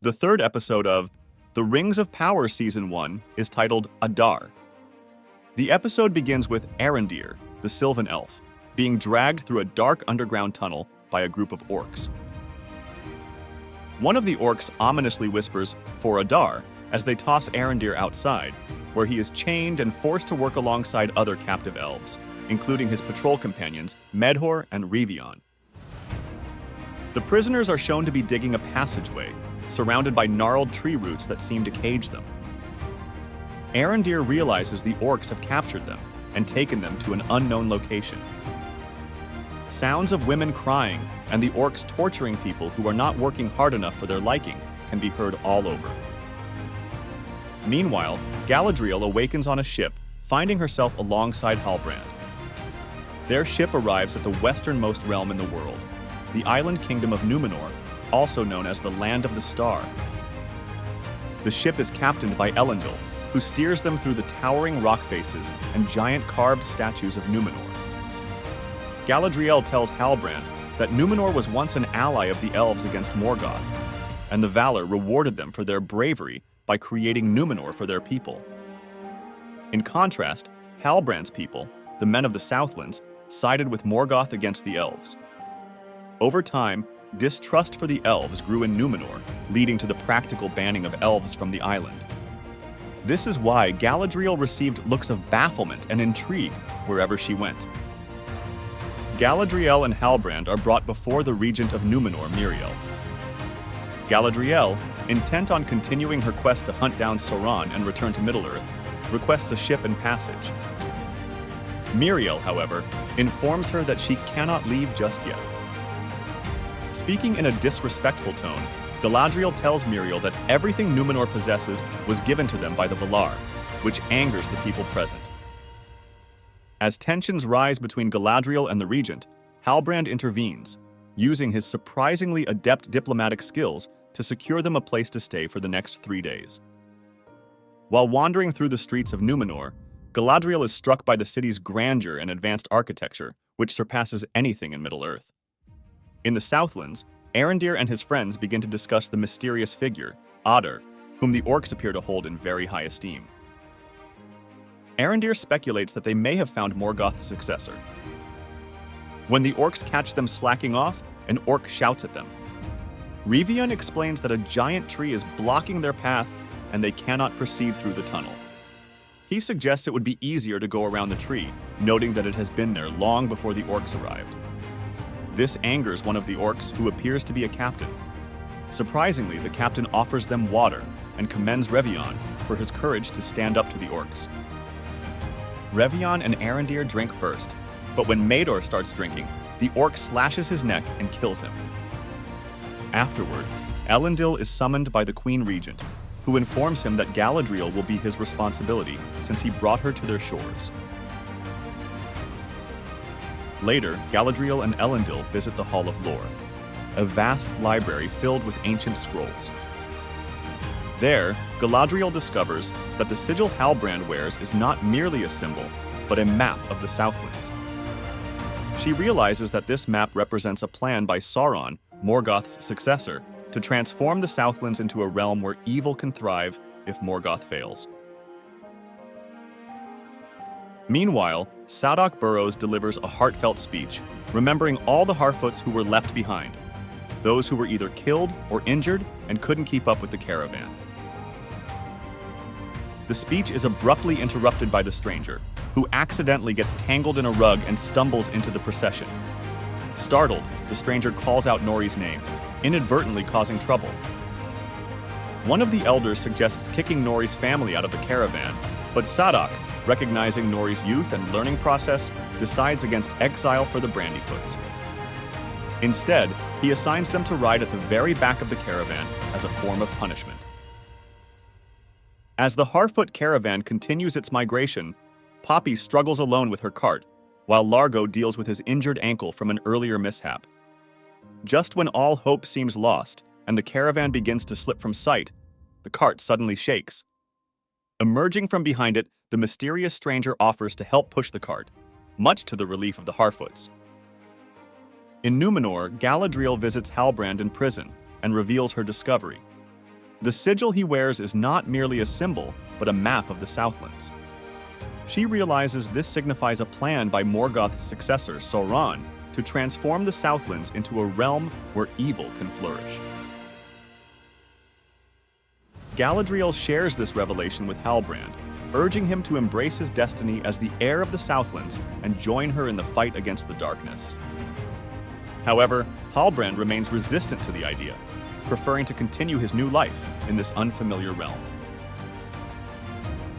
The third episode of The Rings of Power Season 1 is titled Adar. The episode begins with Arondir, the Sylvan elf, being dragged through a dark underground tunnel by a group of orcs. One of the orcs ominously whispers, "For Adar," as they toss Arondir outside, where he is chained and forced to work alongside other captive elves, including his patrol companions Medhor and Revion. The prisoners are shown to be digging a passageway, surrounded by gnarled tree roots that seem to cage them. Arondir realizes the orcs have captured them and taken them to an unknown location. Sounds of women crying and the orcs torturing people who are not working hard enough for their liking can be heard all over. Meanwhile, Galadriel awakens on a ship, finding herself alongside Halbrand. Their ship arrives at the westernmost realm in the world, the island kingdom of Numenor, also known as the Land of the Star. The ship is captained by Elendil, who steers them through the towering rock faces and giant carved statues of Numenor. Galadriel tells Halbrand that Numenor was once an ally of the elves against Morgoth, and the Valar rewarded them for their bravery by creating Numenor for their people. In contrast, Halbrand's people, the men of the Southlands, sided with Morgoth against the elves. Over time, distrust for the elves grew in Numenor, leading to the practical banning of elves from the island. This is why Galadriel received looks of bafflement and intrigue wherever she went. Galadriel and Halbrand are brought before the regent of Numenor, Miriel. Galadriel, intent on continuing her quest to hunt down Sauron and return to Middle-earth, requests a ship and passage. Miriel, however, informs her that she cannot leave just yet. Speaking in a disrespectful tone, Galadriel tells Miriel that everything Numenor possesses was given to them by the Valar, which angers the people present. As tensions rise between Galadriel and the regent, Halbrand intervenes, using his surprisingly adept diplomatic skills to secure them a place to stay for the next 3 days. While wandering through the streets of Numenor, Galadriel is struck by the city's grandeur and advanced architecture, which surpasses anything in Middle-earth. In the Southlands, Arondir and his friends begin to discuss the mysterious figure, Adar, whom the orcs appear to hold in very high esteem. Arondir speculates that they may have found Morgoth's successor. When the orcs catch them slacking off, an orc shouts at them. Revion explains that a giant tree is blocking their path and they cannot proceed through the tunnel. He suggests it would be easier to go around the tree, noting that it has been there long before the orcs arrived. This angers one of the orcs, who appears to be a captain. Surprisingly, the captain offers them water and commends Revion for his courage to stand up to the orcs. Revion and Arondir drink first, but when Medor starts drinking, the orc slashes his neck and kills him. Afterward, Elendil is summoned by the Queen Regent, who informs him that Galadriel will be his responsibility since he brought her to their shores. Later, Galadriel and Elendil visit the Hall of Lore, a vast library filled with ancient scrolls. There, Galadriel discovers that the sigil Halbrand wears is not merely a symbol, but a map of the Southlands. She realizes that this map represents a plan by Sauron, Morgoth's successor, to transform the Southlands into a realm where evil can thrive if Morgoth fails. Meanwhile, Sadok Burrows delivers a heartfelt speech, remembering all the Harfoots who were left behind, those who were either killed or injured and couldn't keep up with the caravan. The speech is abruptly interrupted by the stranger, who accidentally gets tangled in a rug and stumbles into the procession. Startled, the stranger calls out Nori's name, inadvertently causing trouble. One of the elders suggests kicking Nori's family out of the caravan, but Sadok, recognizing Nori's youth and learning process, decides against exile for the Brandyfoots. Instead, he assigns them to ride at the very back of the caravan as a form of punishment. As the Harfoot caravan continues its migration, Poppy struggles alone with her cart, while Largo deals with his injured ankle from an earlier mishap. Just when all hope seems lost and the caravan begins to slip from sight, the cart suddenly shakes. Emerging from behind it, the mysterious stranger offers to help push the cart, much to the relief of the Harfoots. In Numenor, Galadriel visits Halbrand in prison and reveals her discovery. The sigil he wears is not merely a symbol, but a map of the Southlands. She realizes this signifies a plan by Morgoth's successor, Sauron, to transform the Southlands into a realm where evil can flourish. Galadriel shares this revelation with Halbrand, urging him to embrace his destiny as the heir of the Southlands and join her in the fight against the darkness. However, Halbrand remains resistant to the idea, preferring to continue his new life in this unfamiliar realm.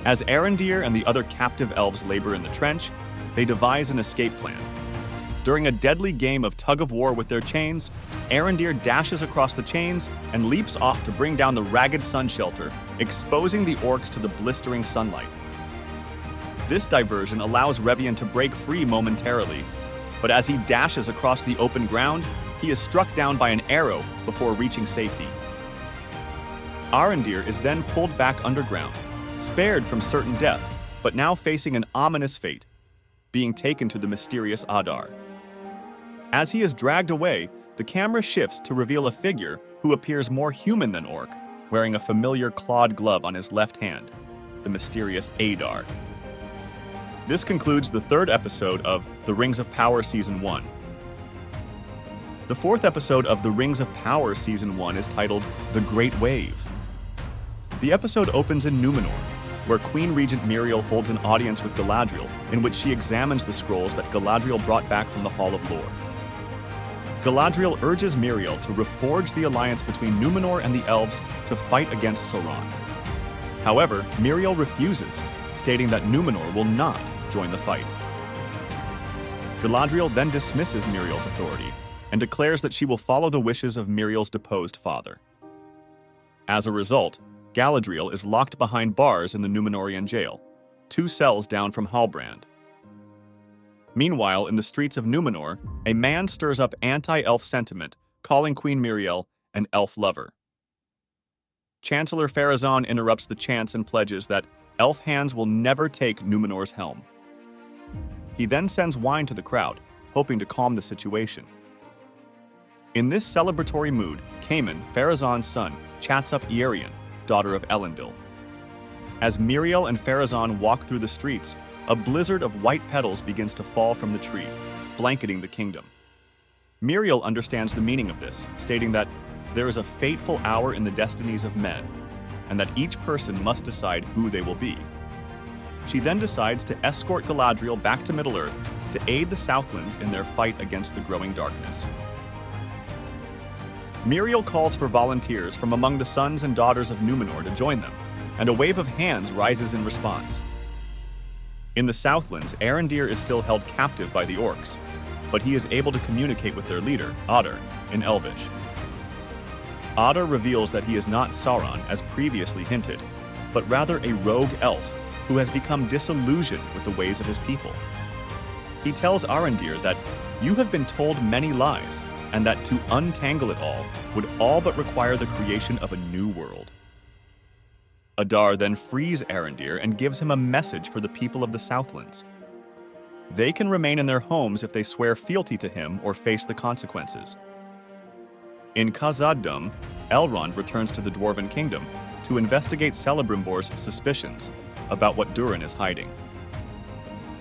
As Arondir and the other captive elves labor in the trench, they devise an escape plan. During a deadly game of tug-of-war with their chains, Arondir dashes across the chains and leaps off to bring down the ragged sun shelter, exposing the orcs to the blistering sunlight. This diversion allows Revian to break free momentarily, but as he dashes across the open ground, he is struck down by an arrow before reaching safety. Arondir is then pulled back underground, spared from certain death, but now facing an ominous fate, being taken to the mysterious Adar. As he is dragged away, the camera shifts to reveal a figure who appears more human than orc, wearing a familiar clawed glove on his left hand, the mysterious Adar. This concludes the third episode of The Rings of Power Season 1. The fourth episode of The Rings of Power Season 1 is titled The Great Wave. The episode opens in Numenor, where Queen Regent Miriel holds an audience with Galadriel, in which she examines the scrolls that Galadriel brought back from the Hall of Lore. Galadriel urges Miriel to reforge the alliance between Numenor and the elves to fight against Sauron. However, Miriel refuses, stating that Numenor will not join the fight. Galadriel then dismisses Miriel's authority and declares that she will follow the wishes of Miriel's deposed father. As a result, Galadriel is locked behind bars in the Númenórean jail, 2 cells down from Halbrand. Meanwhile, in the streets of Numenor, a man stirs up anti-elf sentiment, calling Queen Miriel an elf lover. Chancellor Pharazôn interrupts the chants and pledges that elf hands will never take Numenor's helm. He then sends wine to the crowd, hoping to calm the situation. In this celebratory mood, Caiman, Pharazôn's son, chats up Iarian, daughter of Elendil. As Miriel and Pharazôn walk through the streets, a blizzard of white petals begins to fall from the tree, blanketing the kingdom. Miriel understands the meaning of this, stating that there is a fateful hour in the destinies of men, and that each person must decide who they will be. She then decides to escort Galadriel back to Middle-earth to aid the Southlands in their fight against the growing darkness. Miriel calls for volunteers from among the sons and daughters of Numenor to join them, and a wave of hands rises in response. In the Southlands, Arondir is still held captive by the orcs, but he is able to communicate with their leader, Adar, in Elvish. Adar reveals that he is not Sauron, as previously hinted, but rather a rogue elf who has become disillusioned with the ways of his people. He tells Arondir that you have been told many lies, and that to untangle it all would all but require the creation of a new world. Adar then frees Arondir and gives him a message for the people of the Southlands. They can remain in their homes if they swear fealty to him or face the consequences. In Khazad-dûm, Elrond returns to the Dwarven Kingdom to investigate Celebrimbor's suspicions about what Durin is hiding.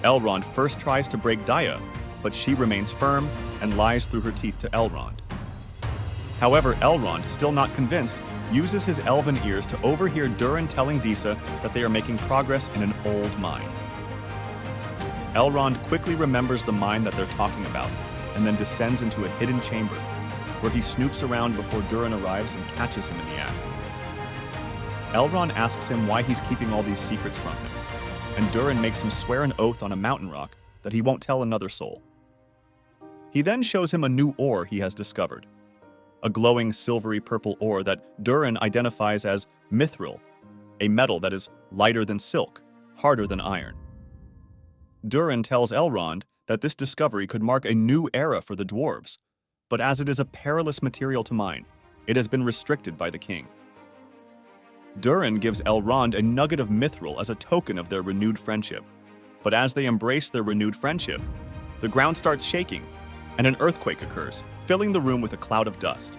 Elrond first tries to break Daya, but she remains firm and lies through her teeth to Elrond. However, Elrond, still not convinced, uses his elven ears to overhear Durin telling Disa that they are making progress in an old mine. Elrond quickly remembers the mine that they're talking about, and then descends into a hidden chamber, where he snoops around before Durin arrives and catches him in the act. Elrond asks him why he's keeping all these secrets from him, and Durin makes him swear an oath on a mountain rock that he won't tell another soul. He then shows him a new ore he has discovered, a glowing silvery purple ore that Durin identifies as mithril, a metal that is lighter than silk, harder than iron. Durin tells Elrond that this discovery could mark a new era for the dwarves, but as it is a perilous material to mine, it has been restricted by the king. Durin gives Elrond a nugget of mithril as a token of their renewed friendship, but as they embrace their renewed friendship, the ground starts shaking, and an earthquake occurs, filling the room with a cloud of dust.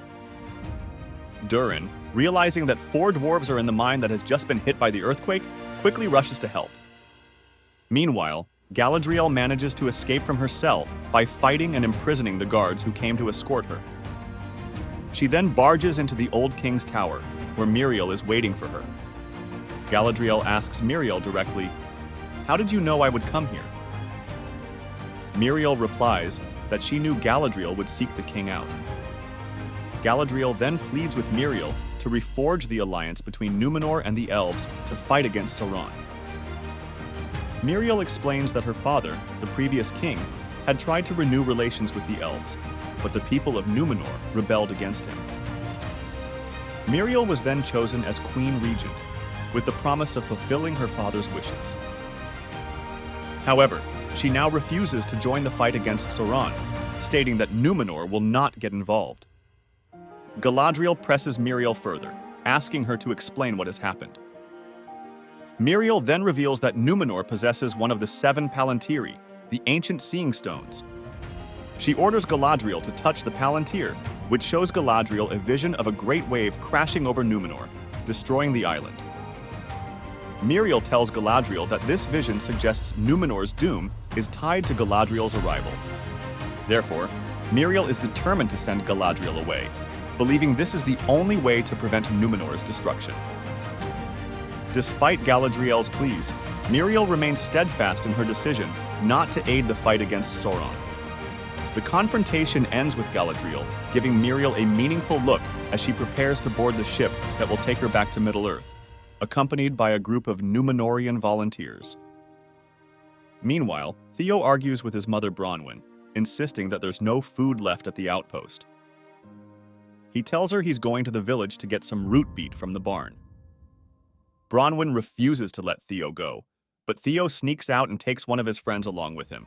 Durin, realizing that 4 dwarves are in the mine that has just been hit by the earthquake, quickly rushes to help. Meanwhile, Galadriel manages to escape from her cell by fighting and imprisoning the guards who came to escort her. She then barges into the Old King's tower, where Miriel is waiting for her. Galadriel asks Miriel directly, "How did you know I would come here?" Miriel replies that she knew Galadriel would seek the king out. Galadriel then pleads with Miriel to reforge the alliance between Numenor and the elves to fight against Sauron. Miriel explains that her father, the previous king, had tried to renew relations with the elves, but the people of Numenor rebelled against him. Miriel was then chosen as Queen Regent, with the promise of fulfilling her father's wishes. However, she now refuses to join the fight against Sauron, stating that Numenor will not get involved. Galadriel presses Miriel further, asking her to explain what has happened. Miriel then reveals that Numenor possesses one of the 7 Palantiri, the ancient seeing stones. She orders Galadriel to touch the Palantir, which shows Galadriel a vision of a great wave crashing over Numenor, destroying the island. Miriel tells Galadriel that this vision suggests Numenor's doom is tied to Galadriel's arrival. Therefore, Miriel is determined to send Galadriel away, believing this is the only way to prevent Numenor's destruction. Despite Galadriel's pleas, Miriel remains steadfast in her decision not to aid the fight against Sauron. The confrontation ends with Galadriel giving Miriel a meaningful look as she prepares to board the ship that will take her back to Middle-earth, accompanied by a group of Númenórean volunteers. Meanwhile, Theo argues with his mother Bronwyn, insisting that there's no food left at the outpost. He tells her he's going to the village to get some root beet from the barn. Bronwyn refuses to let Theo go, but Theo sneaks out and takes one of his friends along with him.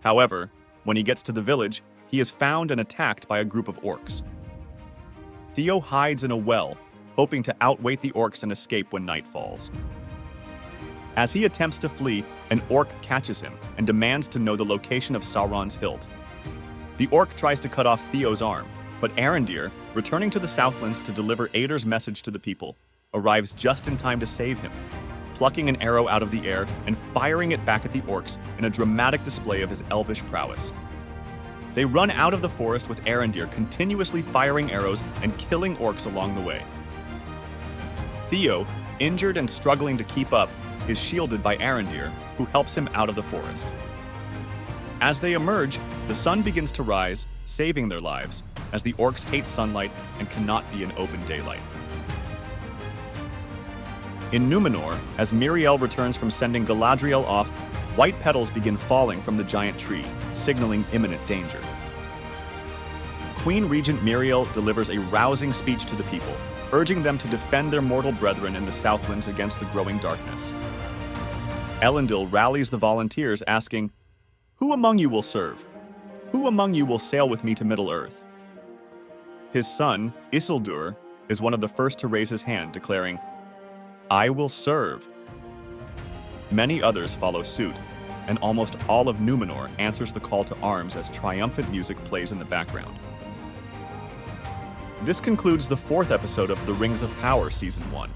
However, when he gets to the village, he is found and attacked by a group of orcs. Theo hides in a well, hoping to outwait the orcs and escape when night falls. As he attempts to flee, an orc catches him and demands to know the location of Sauron's hilt. The orc tries to cut off Theo's arm, but Arondir, returning to the Southlands to deliver Adar's message to the people, arrives just in time to save him, plucking an arrow out of the air and firing it back at the orcs in a dramatic display of his elvish prowess. They run out of the forest with Arondir continuously firing arrows and killing orcs along the way. Theo, injured and struggling to keep up, is shielded by Arondir, who helps him out of the forest. As they emerge, the sun begins to rise, saving their lives, as the orcs hate sunlight and cannot be in open daylight. In Numenor, as Miriel returns from sending Galadriel off, white petals begin falling from the giant tree, signaling imminent danger. Queen Regent Miriel delivers a rousing speech to the people, urging them to defend their mortal brethren in the Southlands against the growing darkness. Elendil rallies the volunteers, asking, "Who among you will serve? Who among you will sail with me to Middle-earth?" His son, Isildur, is one of the first to raise his hand, declaring, "I will serve." Many others follow suit, and almost all of Numenor answers the call to arms as triumphant music plays in the background. This concludes the 4th episode of The Rings of Power Season 1.